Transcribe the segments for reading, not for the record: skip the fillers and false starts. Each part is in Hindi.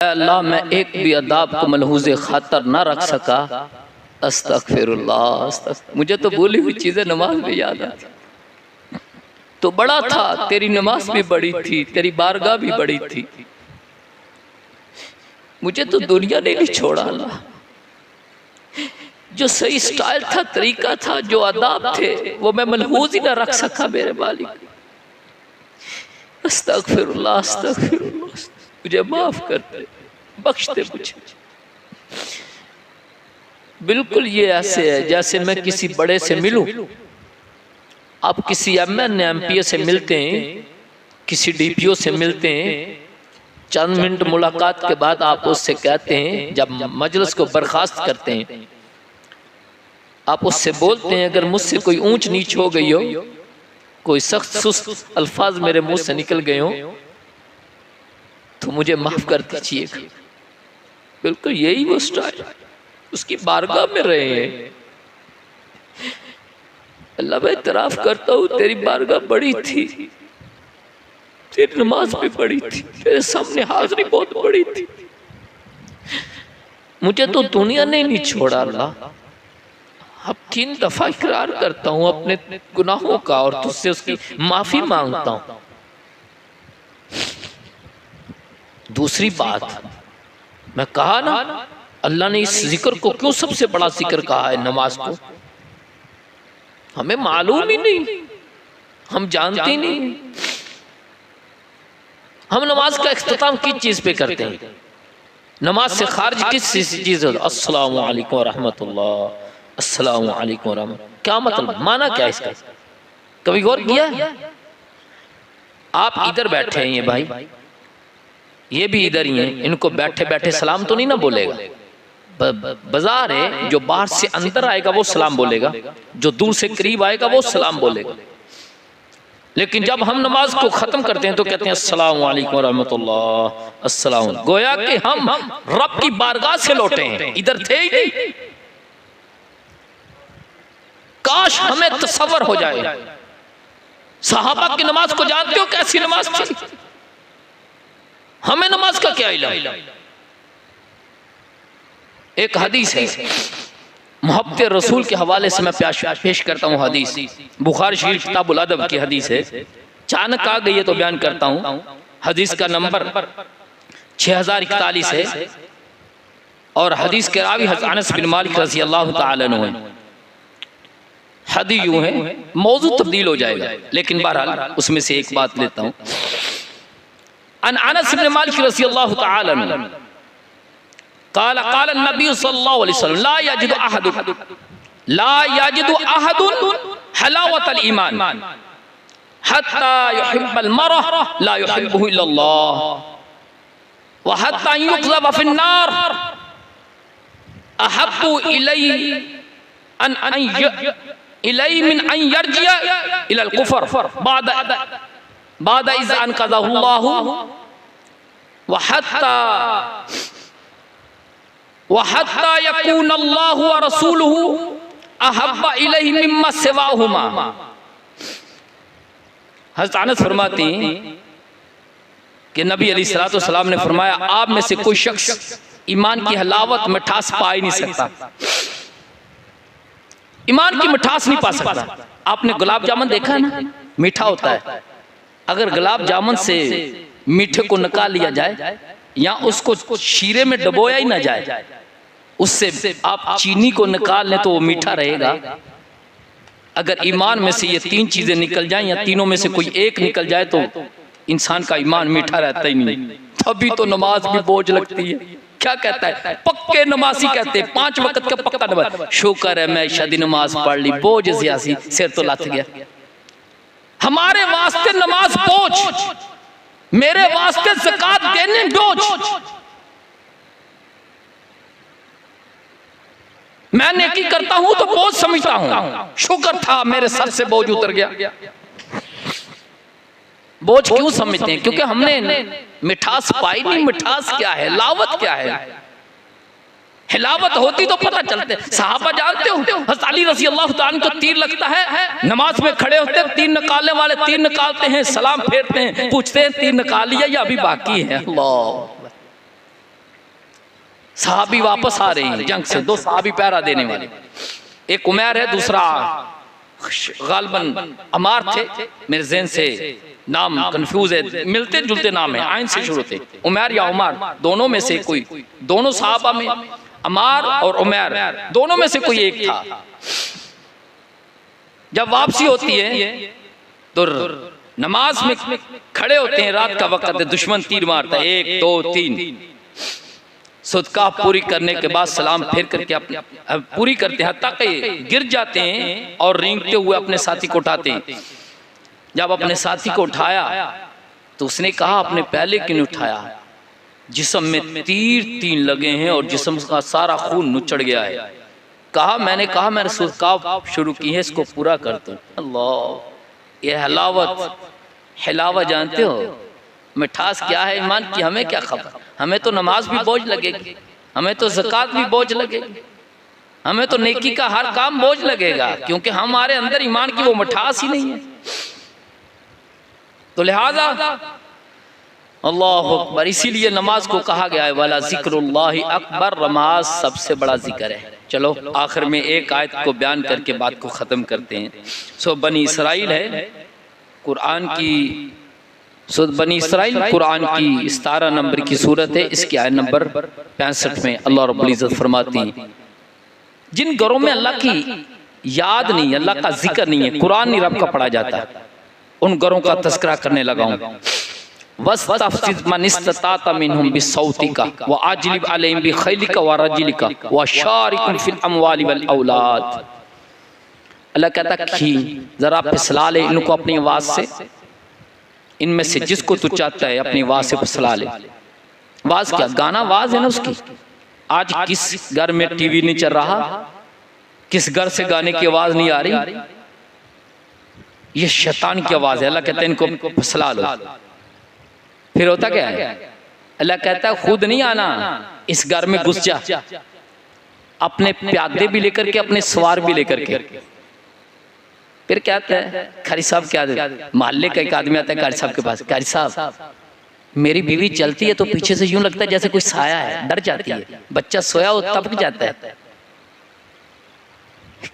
अल्लाह मैं एक भी अदाब को मलहूज़े खातर ना रख सका, अस्तगफिरुल्लाह। मुझे तो भूली हुई चीज़ें नमाज में याद आती। तो बड़ा था, तेरी नमाज भी बड़ी थी, तेरी बारगाह भी बड़ी थी, मुझे तो दुनिया ने नहीं छोड़ा। अल्लाह जो सही स्टाइल था, तरीका था, जो अदाब थे, वो मैं मलहूज़ ही ना रख सका मेरे मालिक। अस्तगफिरुल्लाह, अस्तगफिरुल्लाह, मुझे माफ कर दे, बख्श दे मुझे। बिल्कुल ये ऐसे है जैसे मैं किसी बड़े से मिलूं। आप किसी एमएन एमपीए से मिलते हैं, किसी डीपीओ से मिलते हैं, चंद मिनट मुलाकात के बाद आप उससे कहते हैं, जब मजलिस को बर्खास्त करते हैं, आप उससे बोलते हैं अगर मुझसे कोई ऊंच नीच हो गई हो, कोई सख्त सुस्त अल्फाज मेरे मुंह से निकल गए हो, तो मुझे माफ कर दीजिएगा। बिल्कुल यही वो स्टाइल उसकी बारगाह में रहे हैं। अल्लाह मैं इतराफ करता हूँ, तेरी बारगाह बड़ी थी, तेरी नमाज भी बड़ी थी, तेरे सामने हाजिरी बहुत बड़ी थी, मुझे तो दुनिया ने नहीं छोड़ा। अल्लाह अब 3 दफा इकरार करता हूँ अपने गुनाहों का और तुझसे उसकी माफी मांगता हूँ। दूसरी बात मैं कहा ना, अल्लाह ने इस जिक्र को क्यों सबसे बड़ा जिक्र कहा है, नमाज को? हमें मालूम ही नहीं, हम जानते ही नहीं। हम नमाज का इख्तिताम किस चीज पे करते हैं? नमाज से खारिज किस चीज? अस्सलामु अलैकुम रहमतुल्लाह, अस्सलामु अलैकुम रहमतुल्लाह। क्या मतलब, माना क्या इसका? कभी गौर किया? आप इधर बैठे हैं, ये भाई ये भी इधर ही हैं, इनको बैठे बैठे सलाम तो नहीं ना बोलेगा। बाजार है, जो बाहर से अंदर आएगा वो सलाम बोलेगा, जो दूर से करीब आएगा वो सलाम बोलेगा। लेकिन जब हम नमाज को खत्म करते हैं तो कहते हैं अस्सलामु अलैकुम रहमतुल्लाह, अस्सलाम। गोया कि हम रब की बारगाह से लौटे हैं, इधर थे ही नहीं। काश हमें तसव्वुर हो जाए। सहाबा की नमाज को जानते हो कैसी नमाज थी? हमें नमाज का क्या इल्म? एक हदीस है, मोहब्बत रसूल के हवाले से मैं पेश करता हूँ। हदीस बुखारी शरीफ किताबुल अदब की हदीस है। अचानक आ गई है तो बयान करता हूँ। हदीस का नंबर 6041 है और हदीस के रावी अनस बिन मालिक रज़ी अल्लाह तआला अन्हु है। हदीस यूं है, मौजू तब्दील हो जाएगा, लेकिन बहरहाल उसमें से एक बात लेता हूँ। अनस बिन मालिक रज़ियल्लाहु तआला अन्हु क़ाल क़ाल नबी सल्लल्लाहु अलैहि वसल्लम ला यजिदु अहदुन हलावतल ईमान हत्ता युहिब्बल मरअ ला युहिब्बुहु इल्लल्लाह व हत्ता युक़ज़फ़ फ़िन्नार अहब्बु इलैहि मिन अन यरजिअ इलल कुफ़र बाद इज़ अनक़ज़हुल्लाहु व हत्ता यकून अल्लाहु व रसूलुहु अहब्बा इलैहि मिम्मा सिवाहुमा। हज़रत अनस फरमाती कि नबी अलैहिस्सलातु वस्सलाम ने फरमाया, आप में से कोई शख्स ईमान की हलावत मिठास पा ही नहीं सकता, ईमान की मिठास नहीं पा सकता। आपने गुलाब जामुन देखा है ना, मीठा होता है। अगर गुलाब जामुन से मीठे को निकाल लिया जाए या उसको शीरे में डुबोया ही ना जाए, उससे आप चीनी को निकाल लें तो वो मीठा रहेगा। अगर ईमान में से ये 3 चीजें निकल जाएं या तीनों में से कोई एक निकल जाए तो इंसान का ईमान मीठा रहता ही नहीं। तभी तो नमाज भी बोझ लगती है। क्या कहता है? पक्के नमाजी कहते हैं, 5 वक्त का पक्का नमाज। शुक्र है मैं शादी नमाज पढ़ ली, बोझ सियासी सिर तो लथ गया। हमारे वास्ते नमाज बोझ, मेरे वास्ते ज़कात देने बोझ। मैं नेकी करता हूं तो बोझ समझता हूं। शुक्र था मेरे सर से बोझ उतर गया। बोझ क्यों समझते हैं? क्योंकि हमने मिठास पाई नहीं। मिठास क्या है, लावत क्या है? हिलावत होती तो पता चलते। सहाबा जानते हो, हज़रत अली रज़ी अल्लाह तआला अन्हु को तीर लगता है, नमाज में खड़े होते हैं, तीर निकालने वाले तीर निकालते हैं, सलाम फेरते हैं, पूछते हैं तीर निकाल लिया या अभी बाकी है? अल्लाह सहाबी वापस आ रहे हैं जंग से, 2 सहाबी पहरा देने वाले, एक उमैर है, दूसरा गालबन अमार थे, मेरे ज़हन से नाम कंफ्यूज है, मिलते जुलते नाम है, आइन से शुरू थे, उमैर या उमर, दोनों में से कोई, दोनों सहाबा में अमार और उमैर दोनों में से कोई एक था। जब वापसी होती है तो नमाज में खड़े होते हैं, रात का वक्त है, दुश्मन तीर मारता है, 1 2 3, सदका पूरी करने के बाद सलाम फेर करके अपने पूरी करते हैं, हत्ता कि गिर जाते हैं और रेंगते हुए अपने साथी को उठाते हैं। जब अपने साथी को उठाया तो उसने कहा आपने पहले क्यों नहीं उठाया, जिस्म में तीर 3 लगे हैं और जिस्म का सारा खून नुचड़ गया है। कहा मैंने सदका शुरू की है, इसको पूरा कर दो। अल्लाह, ये हिलावत जानते हो, मिठास क्या है ईमान की, हमें क्या खबर, हमें तो नमाज भी बोझ लगेगी, हमें तो ज़कात भी बोझ लगेगी, हमें तो नेकी का हर काम बोझ लगेगा, क्योंकि हमारे अंदर ईमान की वो मिठास ही नहीं है। तो लिहाजा अल्लाह अकबर, इसीलिए नमाज को कहा गया है वाला ज़िक्रुल्लाहि अकबर, नमाज सबसे बड़ा जिक्र है। चलो आखिर में एक आयत को बयान करके बात को ख़त्म करते हैं। सो बनी इसराइल है कुरान की, बनी इसराइल कुरान की 17 नंबर की सूरत है, इसकी आयत नंबर 65 में अल्लाह रब्बुल इज़्ज़त फरमाती हैं, जिन घरों में अल्लाह की याद नहीं, अल्लाह का जिक्र नहीं है, कुरान नहीं रब का पढ़ा जाता, उन घरों का तज़किरा करने लगा हूँ। वस्तफ़ज़िज़ मन इस्तताअत मिनहुम बिसौतिका व अजलिब अलैहिम बिखैलिका व रजिलिका व शारिकुम फिल अमवालि वल औलाद। अल्लाह कहता कि जरा फिसला ले इनको अपनी आवाज़ से, इनमें से जिसको तू चाहता है अपनी आवाज़ से फिसला ले। आवाज़ क्या, गाना आवाज़ है ना उसकी। आज किस घर में टीवी नहीं चल रहा, किस घर से गाने की आवाज़ नहीं आ रही, ये शैतान की आवाज़ है। अल्लाह कहता है इनको फिसला लो। फिर होता क्या है, अल्लाह कहता है खुद नहीं आना, इस घर में घुस जा, अपने प्यादे भी लेकर के, अपने सवार भी लेकर के। फिर क्या आता है, कारी साहब क्या, मोहल्ले का एक आदमी आता है कारी साहब के पास, कारी साहब मेरी बीवी चलती है तो पीछे से यूं लगता है जैसे कोई साया है, डर जाती है, बच्चा सोया हो तब जाता है।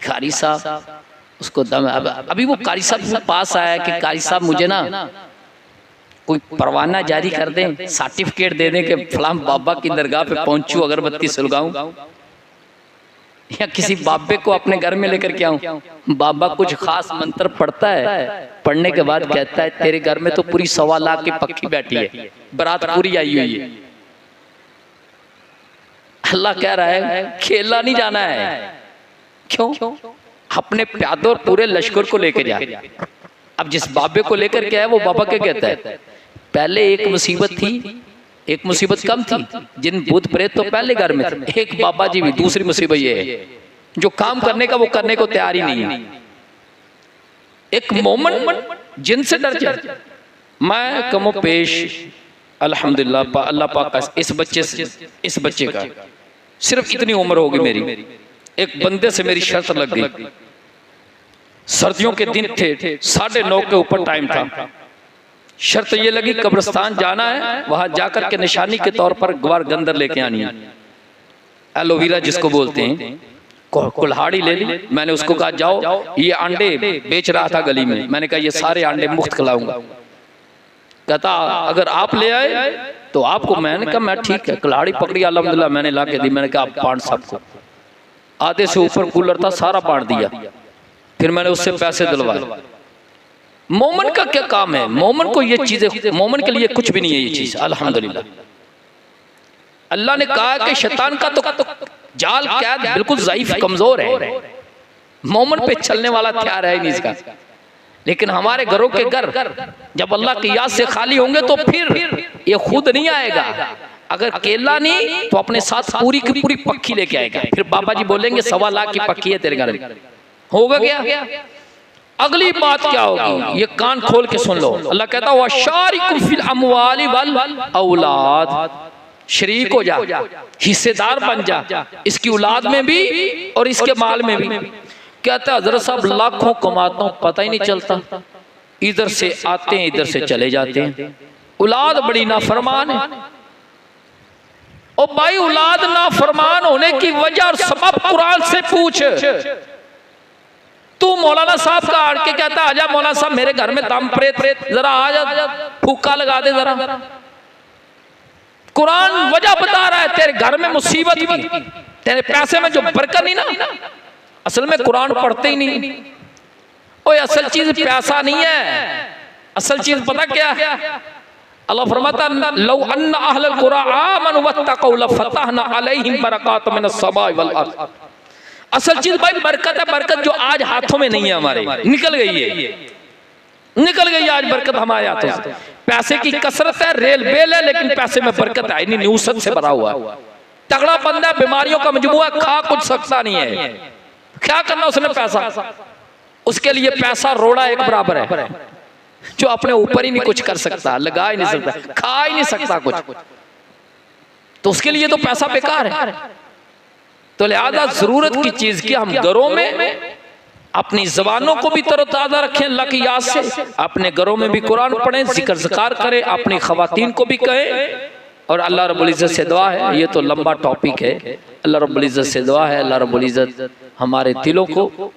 कारी साहब उसको दम, अभी वो कारी साहब के पास आया कि कारी साहब मुझे ना कोई परवाना जारी कर दें, सर्टिफिकेट दे दें कि फलां बाबा की दरगाह पे पहुंचूं, अगरबत्ती सुलगाऊं, या किसी बाबे को अपने घर में लेकर के आऊं। बाबा कुछ खास मंत्र पढ़ता है, पढ़ने के बाद कहता है तेरे घर में तो पूरी 1.25 लाख की पक्की बैठी है, बारात पूरी आई हुई है। अल्लाह कह रहा है खेलना नहीं जाना है, क्यों, अपने प्यादों और पूरे लश्कर को लेकर जा। अब जिस बाबे को लेकर के आया वो बाबा क्या कहता है, पहले एक मुसीबत थी, एक मुसीबत कम थी, जिन भूत प्रेत तो पहले घर में थे, एक बाबा जी भी। दूसरी मुसीबत ये है जो काम करने का वो करने को तैयार ही नहीं है। एक मोमन जिनसे डर जाए। मैं कमो पेश अल्हम्दुलिल्लाह अल्लाह पाक का इस बच्चे का सिर्फ इतनी उम्र होगी मेरी, एक बंदे से मेरी शर्त लग गई। सर्दियों के दिन थे, 9:30 के ऊपर टाइम था। शर्त ये लगी कब्रिस्तान जाना है, वहां जाकर के निशानी के तौर पर ग्वार गंदर लेके आनी है, एलोवेरा जिसको बोलते हैं, कुल्हाड़ी ले ली। मैंने उसको कहा जाओ, ये अंडे बेच रहा था गली में, मैंने कहा ये सारे अंडे मुफ्त खिलाऊंगा। कहता अगर आप ले आए तो आपको। मैंने कहा मैं ठीक है, कुल्हाड़ी पकड़ी अल्हम्दुलिल्लाह मैंने ला के दी। मैंने कहा आप बांट सबको, आधे से ऊपर कूलर था सारा बांट दिया। फिर मैंने उससे पैसे दिलवाए। मोमन का क्या काम है, मोमन को ये चीजें, मोमन के लिए कुछ भी नहीं है ये चीज। अल्हम्दुलिल्लाह अल्लाह ने कहा कि शैतान का तो जाल कैद बिल्कुल ज़ईफ कमजोर है, मोमन पे चलने वाला हथियार है नहीं इसका। लेकिन हमारे घरों के घर जब अल्लाह की याद से खाली होंगे तो फिर ये खुद नहीं आएगा। अगर केला नहीं तो अपने साथ पूरी की पूरी पक्की लेके आएगा। फिर बाबा जी बोलेंगे 1.25 लाख की पक्की है तेरे घर में, होगा क्या? अगली बात क्या होगी, ये कान खोल के सुन लो। अल्लाह कहता है शारिकुम फिल अमवालि वल औलाद, शरीक हो जा, हिस्सेदार बन जा, इसकी औलाद में भी और इसके माल में भी। कहता है हज़रत साहब लाखों कमाता हूँ पता ही नहीं चलता, इधर से आते हैं इधर से चले जाते हैं, औलाद बड़ी नाफरमान है। ओ भाई औलाद नाफरमान होने की वजह और सबब कुरान से पूछ। तू मौलाना साहब का आड़ के कहता आजा मौलाना साहब मेरे घर में दम प्रेत जरा आजा फूका लगा दे जरा। कुरान वजह बता रहा है तेरे घर में मुसीबत की, तेरे पैसे में जो बरकत नहीं ना, असल में कुरान पढ़ते ही नहीं। ओए असल चीज पैसा नहीं है, असल चीज पता क्या है? अल्लाह फरमाता लौ अन्ना अहलल कुरा आमनु वत्तक़ौ लफ़तहना अलैहिम बरकातुम मिनस समाई वल अर्ज़। असल चीज भाई बरकत है, बरकत जो आज हाथों में नहीं है, हमारे निकल गई है, निकल गई आज बरकत हमारे हाथों से। पैसे की कसरत है, रेल बेल है, लेकिन पैसे में बरकत है नहीं, न्यूसत से भरा हुआ। तगड़ा बंदा बीमारियों का मजमुआ, खा कुछ सकता नहीं है, क्या करना उसने पैसा, उसके लिए पैसा रोड़ा एक बराबर है, जो अपने ऊपर ही नहीं कुछ कर सकता, लगा ही नहीं सकता, खा ही नहीं सकता कुछ, तो उसके लिए तो पैसा बेकार है। तो लिहाजा जरूरत की चीज की हम घरों में अपनी जबानों को भी तरोताजा रखें अल्लाह की याद से, अपने घरों में भी कुरान पढ़ें, जिक्र ज़कार करें, अपनी खवातीन को भी कहें। और अल्लाह रब्बुल इज़्ज़त से दुआ है, ये तो लंबा टॉपिक है, अल्लाह रब्बुल इज़्ज़त से दुआ है अल्लाह रब्बुल इज़्ज़त हमारे दिलों को